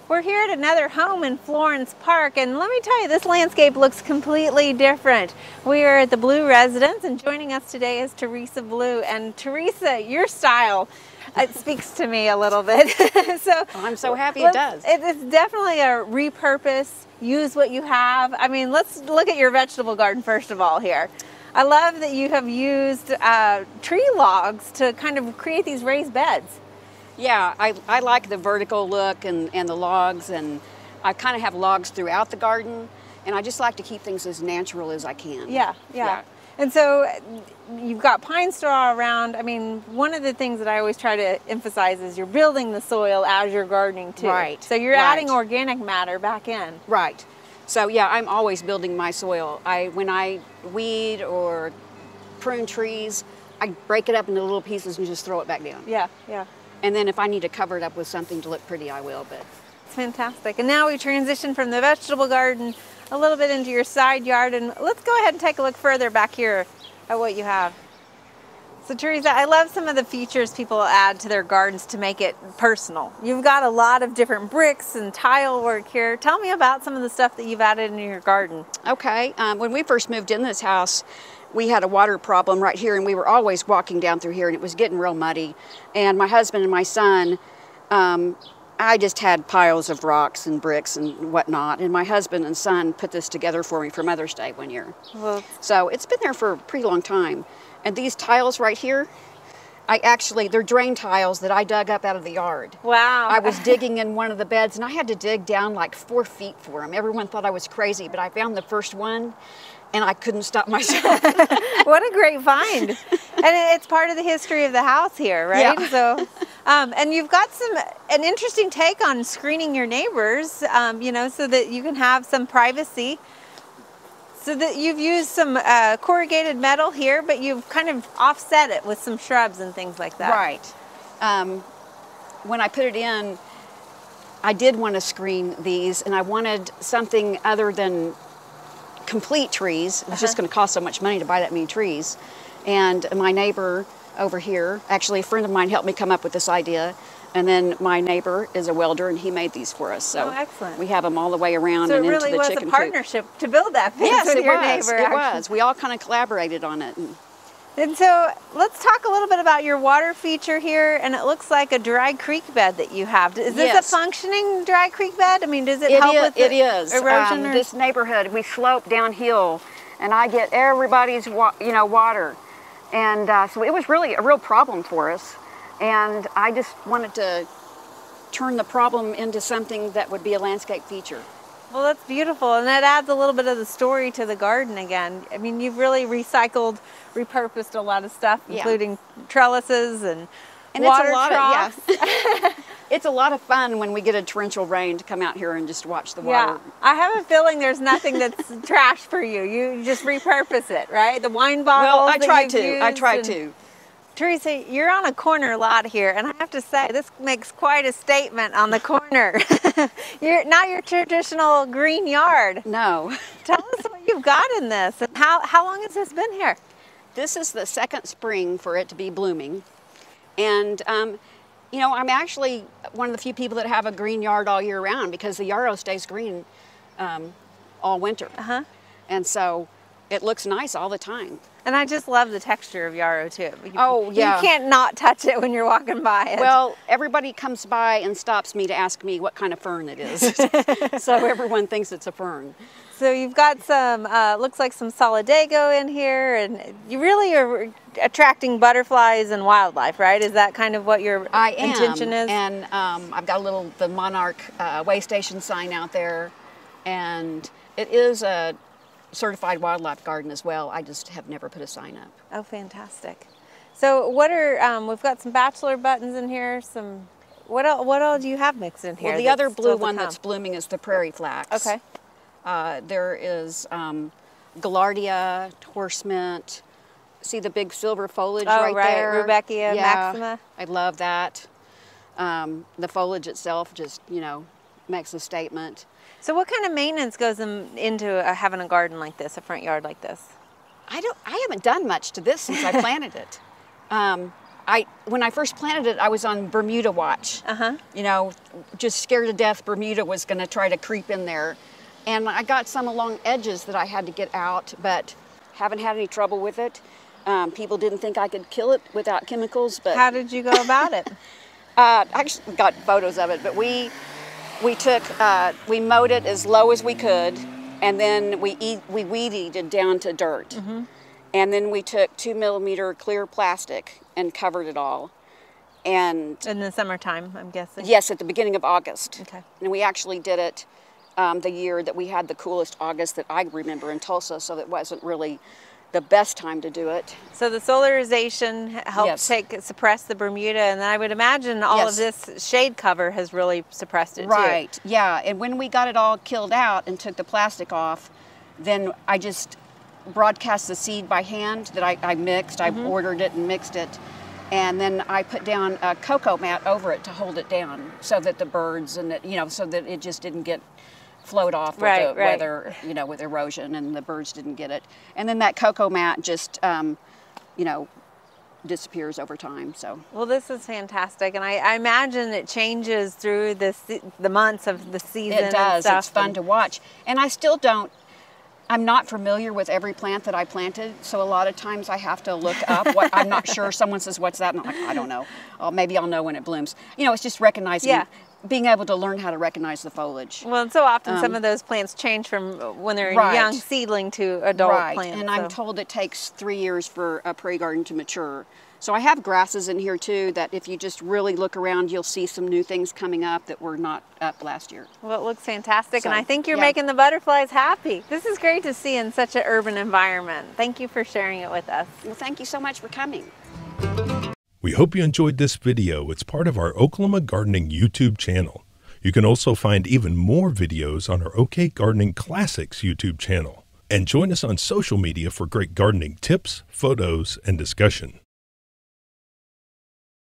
We're here at another home in Florence Park, and let me tell you, this landscape looks completely different. We are at the Blue Residence, and joining us today is Teresa Blue. And Teresa, your style, it speaks to me a little bit. So I'm so happy it does. It's definitely a repurpose, use what you have. I mean, let's look at your vegetable garden first of all here. I love that you have used tree logs to kind of create these raised beds. Yeah, I like the vertical look and the logs, and I kind of have logs throughout the garden, and I just like to keep things as natural as I can. Yeah. And so you've got pine straw around. I mean, one of the things that I always try to emphasize is you're building the soil as you're gardening too. Right. So you're adding organic matter back in. Right. So yeah, I'm always building my soil. When I weed or prune trees, I break it up into little pieces and just throw it back down. Yeah. And then if I need to cover it up with something to look pretty, I will. But it's fantastic. And now we transition from the vegetable garden a little bit into your side yard, and let's go ahead and take a look further back here at what you have. So Teresa, I love some of the features people add to their gardens to make it personal. You've got a lot of different bricks and tile work here. Tell me about some of the stuff that you've added in your garden. Okay, when we first moved in this house, we had a water problem right here, and we were always walking down through here, and it was getting real muddy. And my husband and my son, I just had piles of rocks and bricks and whatnot, and my husband and son put this together for me for Mother's Day one year. Well, so it's been there for a pretty long time. And these tiles right here, they're drain tiles that I dug up out of the yard. Wow. I was digging in one of the beds, and I had to dig down like 4 feet for them. Everyone thought I was crazy, but I found the first one, and I couldn't stop myself. What a great find. And it's part of the history of the house here, right? Yeah. So, and you've got an interesting take on screening your neighbors, so that you can have some privacy. So that you've used some corrugated metal here, but you've kind of offset it with some shrubs and things like that. Right. When I put it in, I did want to screen these, and I wanted something other than complete trees. It was just going to cost so much money to buy that many trees. And my neighbor over here, actually a friend of mine helped me come up with this idea. And then my neighbor is a welder, and he made these for us. So excellent. We have them all the way around so and into the chicken coop. So it really was a partnership to build that fence with your neighbor. It was. We all kind of collaborated on it. And so let's talk a little bit about your water feature here. And it looks like a dry creek bed that you have. Is this a functioning dry creek bed? I mean, does it help with erosion? This neighborhood, we slope downhill, and I get everybody's water. And so it was really a real problem for us. And I just wanted to turn the problem into something that would be a landscape feature. Well, that's beautiful, and that adds a little bit of the story to the garden again. I mean, you've really repurposed a lot of stuff, including trellises and water troughs. It's a lot of fun when we get a torrential rain to come out here and just watch the water. Yeah, I have a feeling there's nothing that's trash for you. You just repurpose it, right? The wine bottles. Well, I try to. Teresa, you're on a corner lot here, and I have to say, this makes quite a statement on the corner. You're not your traditional green yard. No. Tell us what you've got in this, and how long has this been here? This is the second spring for it to be blooming. And, I'm actually one of the few people that have a green yard all year round, because the Yarrow stays green all winter. And so it looks nice all the time. And I just love the texture of Yarrow too. You can't not touch it when you're walking by it. Well, everybody comes by and stops me to ask me what kind of fern it is. So everyone thinks it's a fern. So you've got some, looks like some solidago in here, and you really are attracting butterflies and wildlife, right? Is that kind of what your intention is? And I've got the Monarch way station sign out there, and it is a certified wildlife garden as well. I just have never put a sign up. Oh, fantastic. So what are, we've got some bachelor buttons in here, what all do you have mixed in here? Well, the other blue one that's blooming is the prairie flax. Okay. There is gaillardia, horsemint. See the big silver foliage right there? Rudbeckia maxima. I love that. The foliage itself just, makes a statement. So what kind of maintenance goes into having a garden like this, a front yard like this? I haven't done much to this since I planted it. when I first planted it, I was on Bermuda watch. You know, just scared to death Bermuda was going to try to creep in there. And I got some along edges that I had to get out, but haven't had any trouble with it. People didn't think I could kill it without chemicals, but... How did you go about it? I actually got photos of it, but we mowed it as low as we could, and then we weed-eated down to dirt. And then we took 2mm clear plastic and covered it all. And in the summertime, I'm guessing? Yes, at the beginning of August. Okay. And we actually did it the year that we had the coolest August that I remember in Tulsa, so it wasn't really the best time to do it. So the solarization helped suppress the Bermuda, and I would imagine all of this shade cover has really suppressed it too. Right, yeah. And when we got it all killed out and took the plastic off, then I just broadcast the seed by hand that I mixed. I ordered it and mixed it. And then I put down a cocoa mat over it to hold it down so that the birds and, so that it just didn't get float off with the weather, with erosion, and the birds didn't get it. And then that cocoa mat just, disappears over time. So. Well, this is fantastic, and I imagine it changes through the months of the season. It does. And stuff. It's fun to watch, and I still don't. I'm not familiar with every plant that I planted, so a lot of times I have to look up what I'm not sure. Someone says, "What's that?" And I'm like, "I don't know." Maybe I'll know when it blooms. It's just recognizing, being able to learn how to recognize the foliage. Well, and so often some of those plants change from when they're a young seedling to adult plants. And I'm told it takes 3 years for a prairie garden to mature. So I have grasses in here too that if you just really look around, you'll see some new things coming up that were not up last year. Well, it looks fantastic, and I think you're making the butterflies happy. This is great to see in such an urban environment. Thank you for sharing it with us. Well, thank you so much for coming. We hope you enjoyed this video. It's part of our Oklahoma Gardening YouTube channel. You can also find even more videos on our OK Gardening Classics YouTube channel. And join us on social media for great gardening tips, photos, and discussion.